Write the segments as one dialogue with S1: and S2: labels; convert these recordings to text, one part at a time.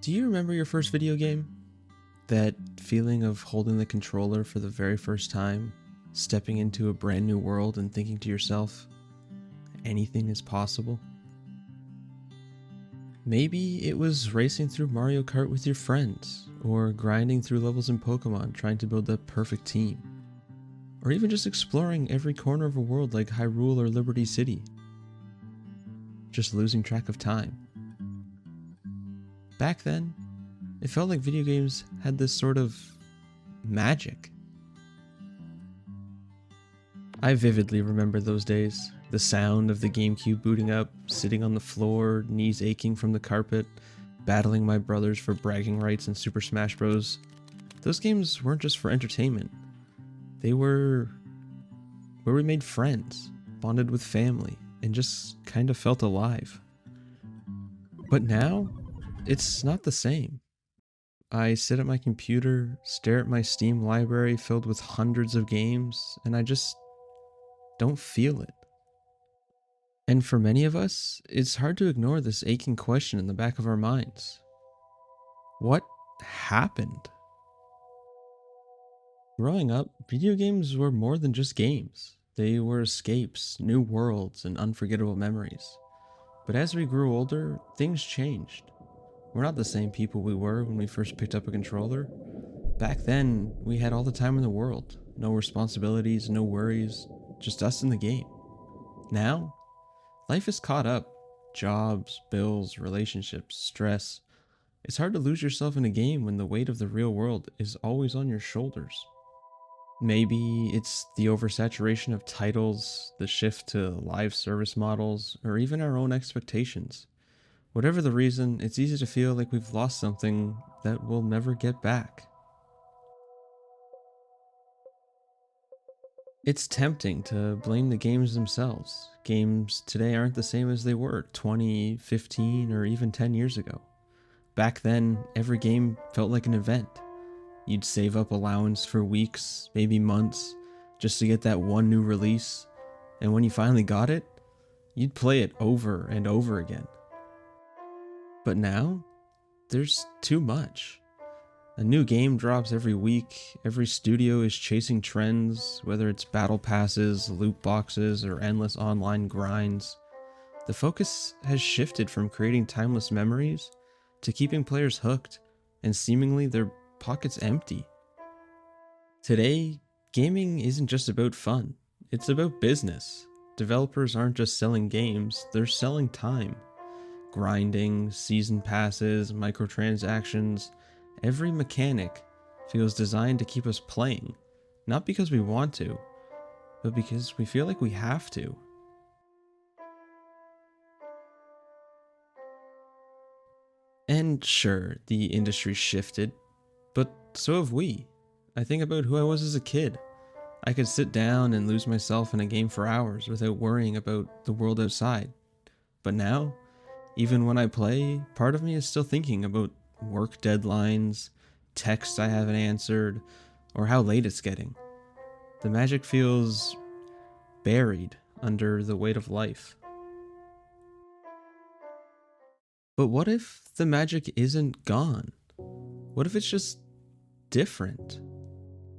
S1: Do you remember your first video game? That feeling of holding the controller for the very first time, stepping into a brand new world and thinking to yourself, anything is possible? Maybe it was racing through Mario Kart with your friends, or grinding through levels in Pokemon trying to build the perfect team, or even just exploring every corner of a world like Hyrule or Liberty City, just losing track of time. Back then, it felt like video games had this sort of magic. I vividly remember those days. The sound of the GameCube booting up, sitting on the floor, knees aching from the carpet, battling my brothers for bragging rights in Super Smash Bros. Those games weren't just for entertainment. They were where we made friends, bonded with family, and just kind of felt alive. But now, it's not the same. I sit at my computer, stare at my Steam library filled with hundreds of games, and I just don't feel it. And for many of us, it's hard to ignore this aching question in the back of our minds. What happened? Growing up, video games were more than just games. They were escapes, new worlds, and unforgettable memories. But as we grew older, things changed. We're not the same people we were when we first picked up a controller. Back then, we had all the time in the world. No responsibilities, no worries, just us in the game. Now, life is caught up. Jobs, bills, relationships, stress. It's hard to lose yourself in a game when the weight of the real world is always on your shoulders. Maybe it's the oversaturation of titles, the shift to live service models, or even our own expectations. Whatever the reason, it's easy to feel like we've lost something that we'll never get back. It's tempting to blame the games themselves. Games today aren't the same as they were 20, 15, or even 10 years ago. Back then, every game felt like an event. You'd save up allowance for weeks, maybe months, just to get that one new release, and when you finally got it, you'd play it over and over again. But now, there's too much. A new game drops every week, every studio is chasing trends, whether it's battle passes, loot boxes, or endless online grinds. The focus has shifted from creating timeless memories to keeping players hooked and seemingly their pockets empty. Today, gaming isn't just about fun, it's about business. Developers aren't just selling games, they're selling time. Grinding, season passes, microtransactions, every mechanic feels designed to keep us playing, not because we want to, but because we feel like we have to. And sure, the industry shifted, but so have we. I think about who I was as a kid. I could sit down and lose myself in a game for hours without worrying about the world outside. But now, even when I play, part of me is still thinking about work deadlines, texts I haven't answered, or how late it's getting. The magic feels buried under the weight of life. But what if the magic isn't gone? What if it's just different?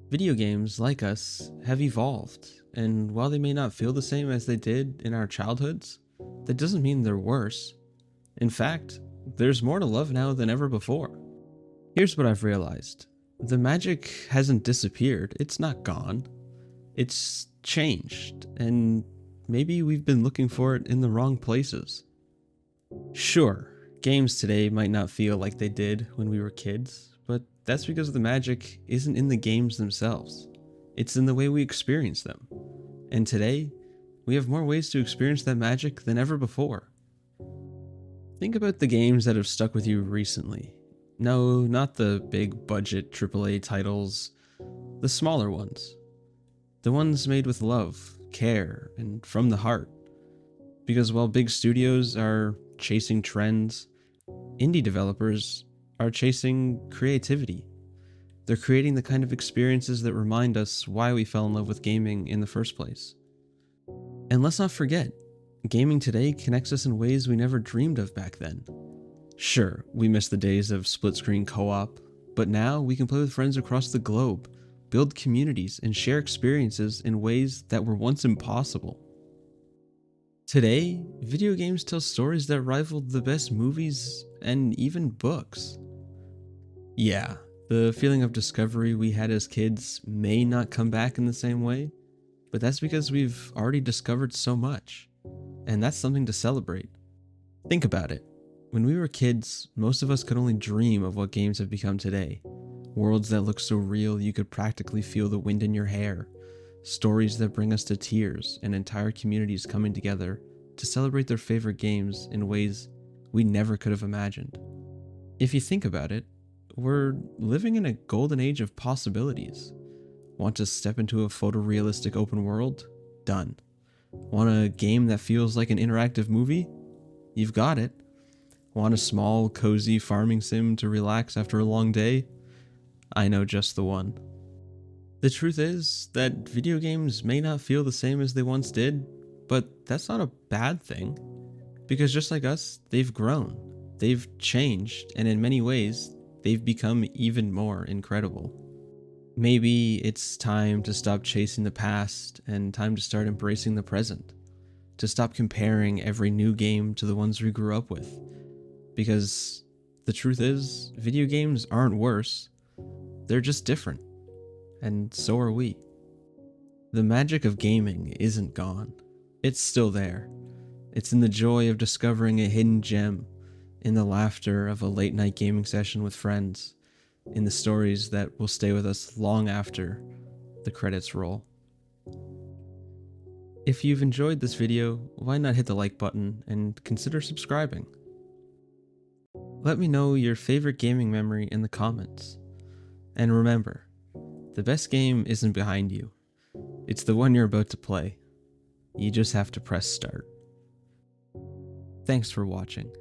S1: Video games, like us, have evolved, and while they may not feel the same as they did in our childhoods, that doesn't mean they're worse. In fact, there's more to love now than ever before. Here's what I've realized. The magic hasn't disappeared, it's not gone. It's changed, and maybe we've been looking for it in the wrong places. Sure, games today might not feel like they did when we were kids, but that's because the magic isn't in the games themselves. It's in the way we experience them. And today, we have more ways to experience that magic than ever before. Think about the games that have stuck with you recently. No, not the big budget AAA titles, the smaller ones. The ones made with love, care, and from the heart. Because while big studios are chasing trends, indie developers are chasing creativity. They're creating the kind of experiences that remind us why we fell in love with gaming in the first place. And let's not forget, gaming today connects us in ways we never dreamed of back then. Sure, we miss the days of split screen co op, but now we can play with friends across the globe, build communities, and share experiences in ways that were once impossible. Today, video games tell stories that rival the best movies and even books. Yeah, the feeling of discovery we had as kids may not come back in the same way, but that's because we've already discovered so much, and that's something to celebrate. Think about it. When we were kids, most of us could only dream of what games have become today. Worlds that look so real you could practically feel the wind in your hair. Stories that bring us to tears, and entire communities coming together to celebrate their favorite games in ways we never could have imagined. If you think about it, we're living in a golden age of possibilities. Want to step into a photorealistic open world? Done. Want a game that feels like an interactive movie? You've got it. Want a small, cozy farming sim to relax after a long day? I know just the one. The truth is that video games may not feel the same as they once did, but that's not a bad thing. Because just like us, they've grown, they've changed, and in many ways, they've become even more incredible. Maybe it's time to stop chasing the past and time to start embracing the present. To stop comparing every new game to the ones we grew up with. Because the truth is, video games aren't worse, they're just different. And so are we. The magic of gaming isn't gone. It's still there. It's in the joy of discovering a hidden gem, in the laughter of a late night gaming session with friends, in the stories that will stay with us long after the credits roll. If you've enjoyed this video, why not hit the like button and consider subscribing? Let me know your favorite gaming memory in the comments. And remember, the best game isn't behind you. It's the one you're about to play. You just have to press start. Thanks for watching.